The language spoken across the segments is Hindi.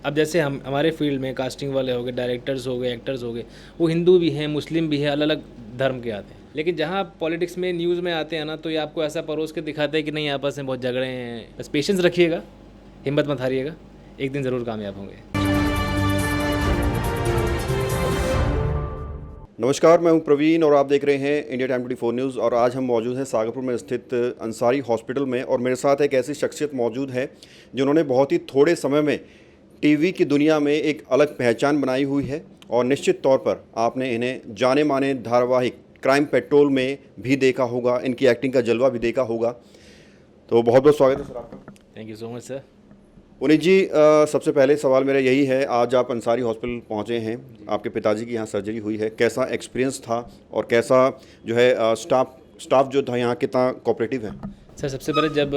अब जैसे हम हमारे फील्ड में कास्टिंग वाले हो गए, डायरेक्टर्स हो गए, एक्टर्स हो गए, वो हिंदू भी हैं, मुस्लिम भी हैं, अलग अलग धर्म के आते हैं। लेकिन जहाँ पॉलिटिक्स में न्यूज़ में आते हैं ना, तो ये आपको ऐसा परोस के दिखाते हैं कि नहीं आपस में बहुत झगड़े हैं। बस पेशेंस रखिएगा, हिम्मत मत हारिएगा, एक दिन ज़रूर कामयाब होंगे। नमस्कार, मैं हूं प्रवीण और आप देख रहे हैं इंडिया टाइम 24 न्यूज़। और आज हम मौजूद हैं सागरपुर में स्थित अंसारी हॉस्पिटल में और मेरे साथ एक ऐसी शख्सियत मौजूद है जिन्होंने बहुत ही थोड़े समय में टीवी की दुनिया में एक अलग पहचान बनाई हुई है। और निश्चित तौर पर आपने इन्हें जाने माने धारावाहिक क्राइम पेट्रोल में भी देखा होगा, इनकी एक्टिंग का जलवा भी देखा होगा। तो बहुत बहुत स्वागत है सर आपका। Thank you so much sir. Puneet ji, सबसे पहले सवाल मेरा यही है, आज आप अंसारी हॉस्पिटल पहुंचे हैं, आपके पिताजी की यहाँ सर्जरी हुई है, कैसा एक्सपीरियंस था और कैसा जो है स्टाफ जो था यहाँ कितना कोऑपरेटिव है? सर सबसे पहले जब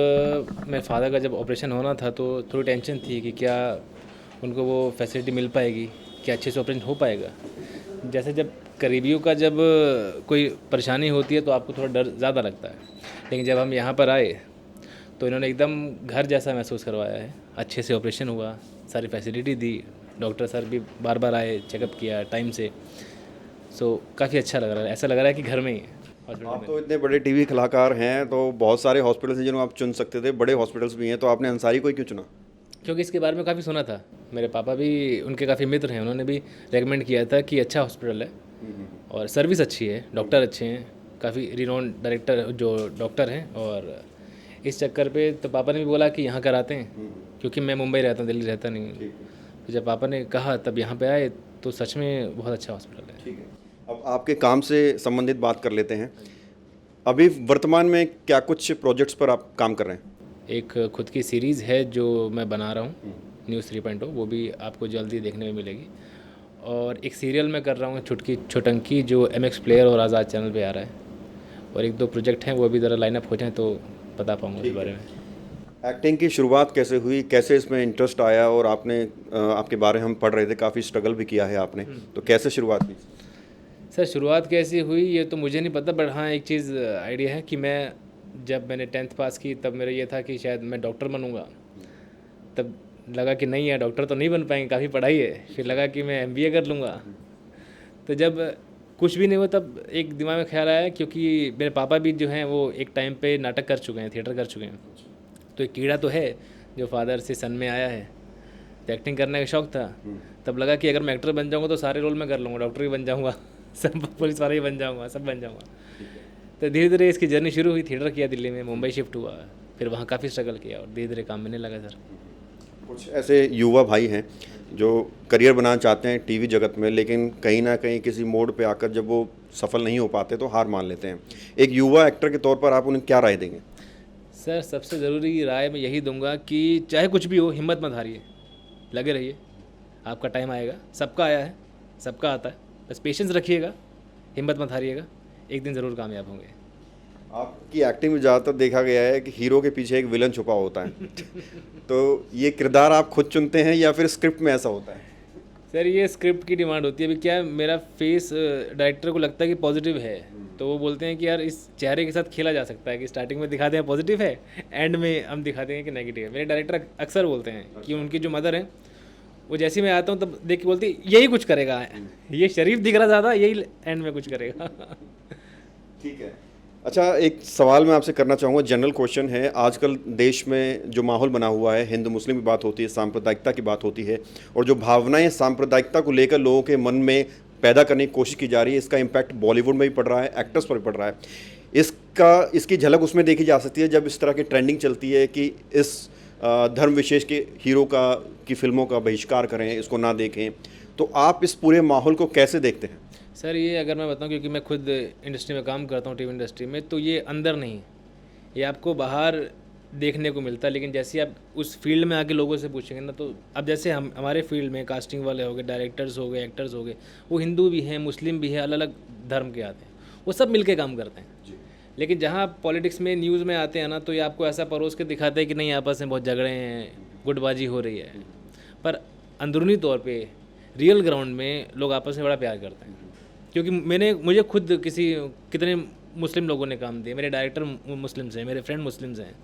मेरे फादर का जब ऑपरेशन होना था तो थोड़ी टेंशन थी कि क्या उनको वो फैसिलिटी मिल पाएगी, क्या अच्छे से ऑपरेशन हो पाएगा। जैसे जब करीबियों का जब कोई परेशानी होती है तो आपको थोड़ा डर ज़्यादा लगता है, लेकिन जब हम यहाँ पर आए तो इन्होंने एकदम घर जैसा महसूस करवाया है। अच्छे से ऑपरेशन हुआ, सारी फैसिलिटी दी, डॉक्टर सर भी बार बार आए, चेकअप किया टाइम से। सो काफ़ी अच्छा लग रहा है, ऐसा लग रहा है कि घर में ही है हॉस्पिटल आप में। तो इतने बड़े टीवी कलाकार हैं, तो बहुत सारे हॉस्पिटल्स हैं जिन्होंने आप चुन सकते थे, बड़े हॉस्पिटल्स भी हैं, तो आपने अंसारी को ही क्यों चुना? क्योंकि इसके बारे में काफ़ी सुना था, मेरे पापा भी उनके काफ़ी मित्र हैं, उन्होंने भी रेकमेंड किया था कि अच्छा हॉस्पिटल है और सर्विस अच्छी है, डॉक्टर अच्छे हैं, काफ़ी रिनोन डायरेक्टर जो डॉक्टर हैं। और इस चक्कर पे तो पापा ने भी बोला कि यहाँ कराते हैं, क्योंकि मैं मुंबई रहता हूँ, दिल्ली रहता नहीं हूँ। तो जब पापा ने कहा तब यहाँ पे आए, तो सच में बहुत अच्छा हॉस्पिटल है। ठीक है, अब आपके काम से संबंधित बात कर लेते हैं। अभी वर्तमान में क्या कुछ प्रोजेक्ट्स पर आप काम कर रहे हैं? एक खुद की सीरीज़ है जो मैं बना रहा हूँ, न्यूज़ 3.0, वो भी आपको जल्दी देखने में मिलेगी। और एक सीरियल मैं कर रहा हूँ छुटकी छोटंकी, जो MX प्लेयर और आज़ाद चैनल पे आ रहा है। और एक दो प्रोजेक्ट हैं, वो भी ज़रा लाइनअप हो जाए तो बता पाऊँगा उसके बारे में। एक्टिंग की शुरुआत कैसे हुई, कैसे इसमें इंटरेस्ट आया? और आपने आपके बारे में हम पढ़ रहे थे, काफ़ी स्ट्रगल भी किया है आपने, तो कैसे शुरुआत हुई? सर शुरुआत कैसी हुई ये तो मुझे नहीं पता, बट हाँ एक चीज़ आइडिया है कि मैं जब मैंने 10th पास की तब मेरा ये था कि शायद मैं डॉक्टर बनूंगा। तब लगा कि नहीं यार डॉक्टर तो नहीं बन पाएंगे, काफ़ी पढ़ाई है। फिर लगा कि मैं MBA कर लूँगा। तो जब कुछ भी नहीं हुआ तब एक दिमाग में ख्याल आया, क्योंकि मेरे पापा भी जो हैं वो एक टाइम पे नाटक कर चुके हैं, थिएटर कर चुके हैं। तो एक कीड़ा तो है जो फादर से सन में आया है, तो एक्टिंग करने का शौक़ था। तब लगा कि अगर मैं एक्टर बन जाऊँगा तो सारे रोल मैं कर लूँगा, डॉक्टर भी बन जाऊँगा, सब पुलिस वाला ही बन जाऊँगा, सब बन जाऊँगा। तो धीरे धीरे इसकी जर्नी शुरू हुई, थिएटर किया दिल्ली में, मुंबई शिफ्ट हुआ, फिर वहाँ काफ़ी स्ट्रगल किया और धीरे धीरे काम मिलने लगा सर। कुछ ऐसे युवा भाई हैं जो करियर बनाना चाहते हैं टीवी जगत में, लेकिन कहीं ना कहीं किसी मोड़ पे आकर जब वो सफल नहीं हो पाते तो हार मान लेते हैं। एक युवा एक्टर के तौर पर आप उन्हें क्या राय देंगे? सर सबसे ज़रूरी राय मैं यही दूंगा कि चाहे कुछ भी हो, हिम्मत मत हारिए, लगे रहिए, आपका टाइम आएगा, सबका आया है, सबका आता है। बस पेशेंस रखिएगा, हिम्मत मत हारिएगा, एक दिन ज़रूर कामयाब होंगे। आपकी एक्टिंग में ज़्यादातर देखा गया है कि हीरो के पीछे एक विलन छुपा होता है तो ये किरदार आप खुद चुनते हैं या फिर स्क्रिप्ट में ऐसा होता है? सर ये स्क्रिप्ट की डिमांड होती है। अभी क्या है, मेरा फेस डायरेक्टर को लगता है कि पॉजिटिव है, तो वो बोलते हैं कि यार इस चेहरे के साथ खेला जा सकता है, कि स्टार्टिंग में दिखाते हैं पॉजिटिव है, एंड में हम दिखाते हैं कि नेगेटिव है। मेरे डायरेक्टर अक्सर बोलते हैं कि उनकी जो मदर हैं, वो जैसे मैं आता हूँ तब देख के बोलती यही कुछ करेगा, ये शरीफ दिख रहा ज़्यादा, यही एंड में कुछ करेगा। ठीक है। अच्छा, एक सवाल मैं आपसे करना चाहूँगा, जनरल क्वेश्चन है। आजकल देश में जो माहौल बना हुआ है, हिंदू मुस्लिम की बात होती है, सांप्रदायिकता की बात होती है, और जो भावनाएं सांप्रदायिकता को लेकर लोगों के मन में पैदा करने की कोशिश की जा रही है, इसका इम्पैक्ट बॉलीवुड में भी पड़ रहा है, एक्टर्स पर भी पड़ रहा है। इसकी झलक उसमें देखी जा सकती है जब इस तरह की ट्रेंडिंग चलती है कि इस धर्म विशेष के हीरो की फिल्मों का बहिष्कार करें, इसको ना देखें। तो आप इस पूरे माहौल को कैसे देखते हैं? सर ये अगर मैं बताऊं, क्योंकि मैं खुद इंडस्ट्री में काम करता हूं, टीवी इंडस्ट्री में, तो ये अंदर नहीं, ये आपको बाहर देखने को मिलता है। लेकिन जैसे आप उस फील्ड में आके लोगों से पूछेंगे ना, तो अब जैसे हम हमारे फील्ड में कास्टिंग वाले हो गए, डायरेक्टर्स हो गए, एक्टर्स हो गए, वो हिंदू भी हैं, मुस्लिम भी हैं, अलग अलग धर्म के आते हैं, वो सब मिल के काम करते हैं। लेकिन जहाँ पॉलिटिक्स में न्यूज़ में आते हैं ना, तो ये आपको ऐसा परोस के दिखाते हैं कि नहीं आपस में बहुत झगड़े हैं, गुटबाजी हो रही है। पर अंदरूनी तौर पे रियल ग्राउंड में लोग आपस में बड़ा प्यार करते हैं। क्योंकि मुझे खुद कितने मुस्लिम लोगों ने काम दिए, मेरे डायरेक्टर मुस्लिम्स हैं, मेरे फ्रेंड मुस्लिम्स हैं।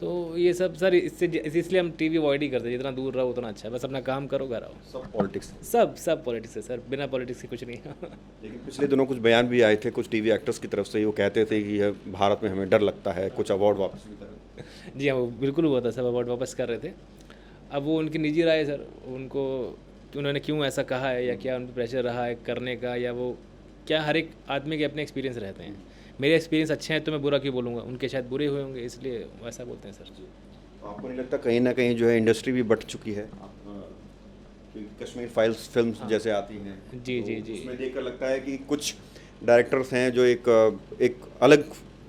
तो ये सब सर इसलिए हम टीवी अवॉइड ही करते हैं, जितना दूर रहो उतना अच्छा है, बस अपना काम करो, घर आओ। सब पॉलिटिक्स। सब पॉलिटिक्स है सर, बिना पॉलिटिक्स के कुछ नहीं है। लेकिन पिछले दिनों कुछ बयान भी आए थे कुछ टीवी एक्टर्स की तरफ से, वो कहते थे कि यह भारत में हमें डर लगता है, कुछ अवार्ड वापस भी करें। जी हाँ, वो बिल्कुल हुआ था, सब अवार्ड वापस कर रहे थे। अब वो उनकी निजी राय है सर, उनको उन्होंने क्यों ऐसा कहा है या क्या उन पर प्रेशर रहा है करने का, या वो क्या, हर एक आदमी के अपने एक्सपीरियंस रहते हैं। मेरे एक्सपीरियंस अच्छे हैं तो मैं बुरा क्यों बोलूँगा, उनके शायद बुरे हुए होंगे, इसलिए वैसा बोलते हैं सर। तो आपको नहीं लगता कहीं ना कहीं जो है इंडस्ट्री भी बट चुकी है? क्योंकि कश्मीर फाइल्स फिल्म्स जैसे आती हैं, जी तो जी जी। उसमें देखकर लगता है कि कुछ डायरेक्टर्स हैं जो एक अलग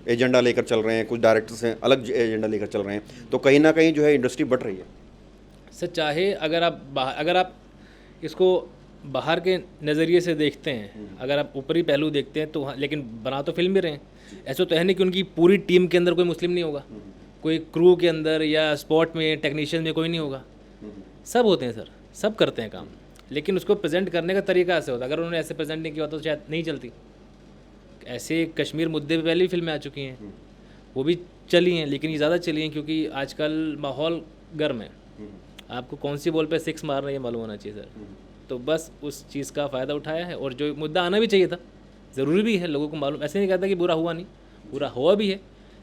एजेंडा लेकर चल रहे हैं, कुछ डायरेक्टर्स हैं अलग एजेंडा लेकर चल रहे हैं, तो कहीं ना कहीं जो है इंडस्ट्री बट रही है। सर चाहे अगर आप इसको बाहर के नज़रिए से देखते हैं, अगर आप ऊपरी पहलू देखते हैं तो हाँ, लेकिन बना तो फिल्म भी रहे हैं। ऐसा तो है नहीं कि उनकी पूरी टीम के अंदर कोई मुस्लिम नहीं होगा, कोई क्रू के अंदर या स्पॉट में टेक्नीशियन में कोई नहीं होगा, सब होते हैं सर, सब करते हैं काम, लेकिन उसको प्रेजेंट करने का तरीका ऐसे होता है। अगर उन्होंने ऐसे प्रेजेंट नहीं किया होता तो शायद नहीं चलती। ऐसे कश्मीर मुद्दे पे पहले भी फिल्में आ चुकी हैं, वो भी चली हैं, लेकिन ये ज़्यादा चली हैं क्योंकि आजकल माहौल गर्म है। आपको कौन सी बॉल पे 6 मारना है ये मालूम होना चाहिए सर, तो बस उस चीज़ का फ़ायदा उठाया है। और जो मुद्दा आना भी चाहिए था, ज़रूरी भी है, लोगों को मालूम, ऐसे नहीं कहता कि बुरा हुआ नहीं, बुरा हुआ भी है,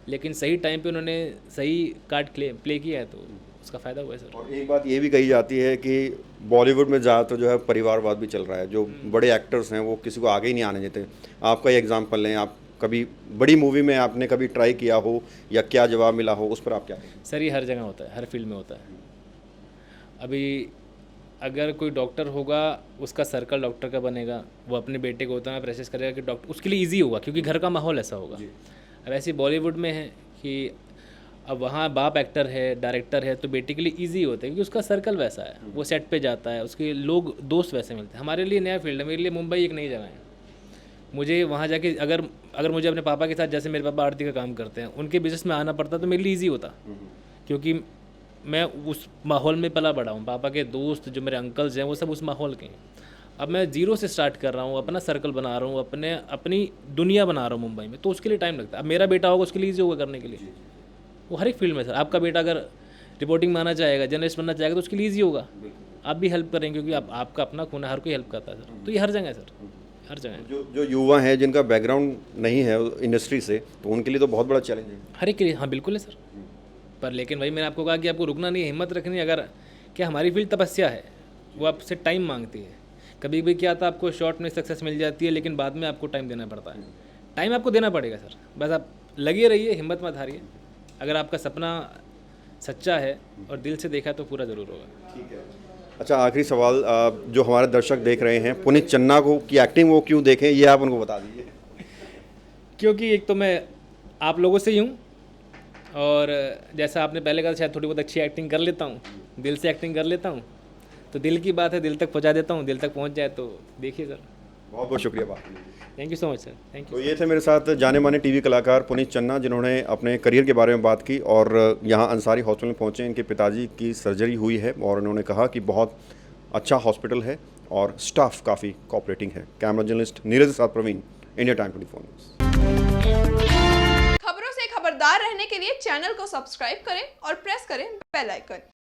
लेकिन सही टाइम पे उन्होंने सही कार्ड प्ले किया है तो उसका फ़ायदा हुआ है सर। और एक बात ये भी कही जाती है कि बॉलीवुड में ज़्यादातर जो है परिवारवाद भी चल रहा है, जो बड़े एक्टर्स हैं वो किसी को आगे ही नहीं आने देते। आपका ये एग्जाम्पल लें, आप कभी बड़ी मूवी में आपने कभी ट्राई किया हो या क्या जवाब मिला हो, उस पर आप क्या कहें? सर ये हर जगह होता है, हर फील्ड में होता है। अभी अगर कोई डॉक्टर होगा, उसका सर्कल डॉक्टर का बनेगा, वो अपने बेटे को उतना प्रेशर करेगा कि डॉक्टर उसके लिए इजी होगा क्योंकि घर का माहौल ऐसा होगा। अब ऐसे बॉलीवुड में है कि अब वहाँ बाप एक्टर है, डायरेक्टर है, तो बेटे के लिए इजी होता है क्योंकि उसका सर्कल वैसा है, वो सेट पे जाता है, उसके लोग दोस्त वैसे मिलते हैं। हमारे लिए नया फील्ड है, मेरे लिए मुंबई एक नई जगह है। मुझे वहाँ जाके अगर मुझे अपने पापा के साथ, जैसे मेरे पापा आरती का काम करते हैं, उनके बिजनेस में आना पड़ता तो मेरे लिए ईजी होता, क्योंकि मैं उस माहौल में पला बड़ा हूँ। पापा के दोस्त जो मेरे अंकल्स हैं वो सब उस माहौल के हैं। अब मैं ज़ीरो से स्टार्ट कर रहा हूँ, अपना सर्कल बना रहा हूँ, अपनी दुनिया बना रहा हूँ मुंबई में, तो उसके लिए टाइम लगता है। अब मेरा बेटा होगा, उसके लिए ईजी होगा करने के लिए, वो हर एक फील्ड में सर। आपका बेटा अगर रिपोर्टिंग में आना चाहेगा, जर्नलिस्ट बनना चाहेगा, तो उसके लिए ईजी होगा, आप भी हेल्प करेंगे क्योंकि आपका अपना खून है, हर कोई हेल्प करता है सर। तो ये हर जगह है सर, हर जगह। जो युवा हैं जिनका बैकग्राउंड नहीं है इंडस्ट्री से, तो उनके लिए तो बहुत बड़ा चैलेंज है। हर एक के लिए, हाँ बिल्कुल है सर। पर लेकिन वही मैंने आपको कहा कि आपको रुकना नहीं है, हिम्मत रखनी है। अगर क्या हमारी फील्ड तपस्या है, वो आपसे टाइम मांगती है। कभी भी क्या था, आपको शॉर्ट में सक्सेस मिल जाती है, लेकिन बाद में आपको टाइम देना पड़ता है। टाइम आपको देना पड़ेगा सर, बस आप लगे रहिए, हिम्मत मत हारिए। अगर आपका सपना सच्चा है और दिल से देखा तो पूरा ज़रूर होगा। ठीक है। अच्छा, आखिरी सवाल, जो हमारे दर्शक देख रहे हैं, पुनीत चन्ना को की एक्टिंग वो क्यों देखें, ये आप उनको बता दीजिए। क्योंकि एक तो मैं आप लोगों से ही हूँ, और जैसा आपने पहले कहा, शायद थोड़ी बहुत अच्छी एक्टिंग कर लेता हूँ, दिल से एक्टिंग कर लेता हूँ, तो दिल की बात है, दिल तक पहुँचा देता हूँ। दिल तक पहुँच जाए तो देखिए सर। बहुत बहुत शुक्रिया बात। Thank you so much sir, thank you. तो ये थे मेरे साथ जाने माने टीवी कलाकार पुनीत चन्ना, जिन्होंने अपने करियर के बारे में बात की और यहाँ अंसारी हॉस्पिटल में पहुँचे। इनके पिताजी की सर्जरी हुई है और उन्होंने कहा कि बहुत अच्छा हॉस्पिटल है और स्टाफ काफ़ी कोऑपरेटिंग है। कैमरा जर्नलिस्ट नीरज के साथ प्रवीण, इंडिया टाइम 24 न्यूज़। खबरों से खबरदार रहने के लिए चैनल को सब्सक्राइब करें और प्रेस करें बेल आइकन।